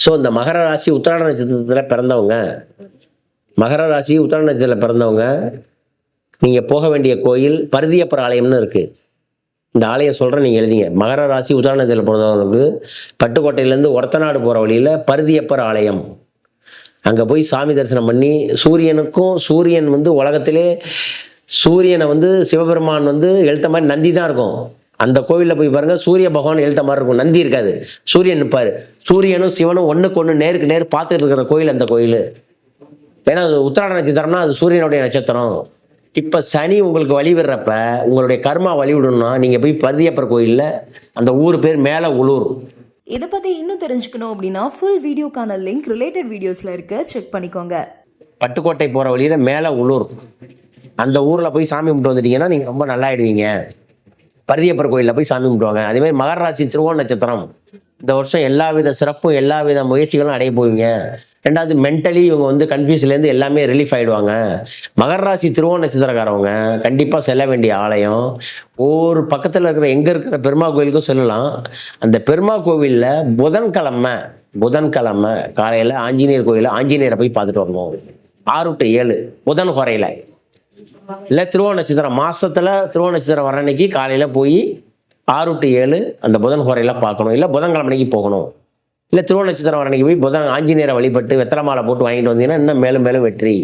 So இந்த மகர ராசி உத்திராட நட்சத்திரத்தில் பிறந்தவங்க, மகர ராசி உத்திராட நட்சத்திரத்தில் பிறந்தவங்க நீங்கள் போக வேண்டிய கோயில் பருதியப்பர் ஆலயம்னு இருக்குது. இந்த ஆலயம் சொல்கிறேன், நீங்கள் எழுதிங்க. மகர ராசி உத்திராட நட்சத்திரத்தில் பிறந்தவங்களுக்கு பட்டுக்கோட்டையிலேருந்து ஒரத்தநாடு போகிற வழியில் பருதியப்பர் ஆலயம், அங்கே போய் சாமி தரிசனம் பண்ணி சூரியன் வந்து உலகத்திலே சூரியனை வந்து சிவபெருமான் வந்து எழுத்த மாதிரி நந்தி தான் இருக்கும். அந்த கோவிலில் போய் பாருங்கள், சூரிய பகவான் எழுத்த மாதிரி இருக்கும், நந்தி இருக்காது, சூரியன் நிற்பார். சூரியனும் சிவனும் ஒன்றுக்கு ஒன்று நேருக்கு நேர் பார்த்துட்டு இருக்கிற கோயில் அந்த கோயில். ஏன்னா அது உத்திராட நட்சத்திரம்னா அது சூரியனுடைய நட்சத்திரம். இப்போ சனி உங்களுக்கு வழிவிடுறப்ப உங்களுடைய கர்மா வழிவிடணும்னா நீங்கள் போய் பருதியப்பர் கோயிலில், அந்த ஊர் பேர் மேலே உளூர். இதை பற்றி இன்னும் தெரிஞ்சுக்கணும் அப்படின்னா ஃபுல் வீடியோக்கான லிங்க் ரிலேட்டட் வீடியோஸில் இருக்க செக் பண்ணிக்கோங்க. பட்டுக்கோட்டை போகிற வழியில் மேலே உளூர், அந்த ஊரில் போய் சாமி கும்பிட்டு வந்துட்டீங்கன்னா நீங்கள் ரொம்ப நல்லாயிடுவீங்க. பருதியப்பர் கோயிலில் போய் சாமி கும்பிடுவாங்க. அதேமாதிரி மகர ராசி திருவோண நட்சத்திரம் இந்த வருஷம் எல்லா வித சிறப்பும் எல்லா வித முயற்சிகளும் அடைய போவீங்க. ரெண்டாவது மென்டலி இவங்க வந்து கன்ஃபியூஸ்லேருந்து எல்லாமே ரிலீஃப் ஆகிடுவாங்க. மகர ராசி திருவோண நட்சத்திரக்காரவங்க கண்டிப்பாக செல்ல வேண்டிய ஆலயம், ஒரு பக்கத்தில் இருக்கிற எங்கே இருக்கிற பெருமா கோயிலுக்கும் செல்லலாம். அந்த பெருமா கோவிலில் புதன்கிழமை காலையில் ஆஞ்சநேயர் கோயிலில் ஆஞ்சநேயரை போய் பார்த்துட்டு வரணும். 6 to 7 புதன் குறையில இல்லை திருவோண நட்சத்திரம் மாசத்துல திருவோண நட்சத்திரம் வர அன்னைக்கு காலையில போய் 6 to 7 அந்த புதன் குறையில பார்க்கணும். இல்லை புதன்கிழமை அன்னைக்கு போகணும். இல்லை திருவோண நட்சத்திரம் வர அன்னைக்கு போய் புதன் ஆஞ்சநேயரை வழிபட்டு வெத்தலை மாலை போட்டு வாங்கிட்டு வந்தீங்கன்னா இன்னும் மேலும் மேலும் வெற்றி.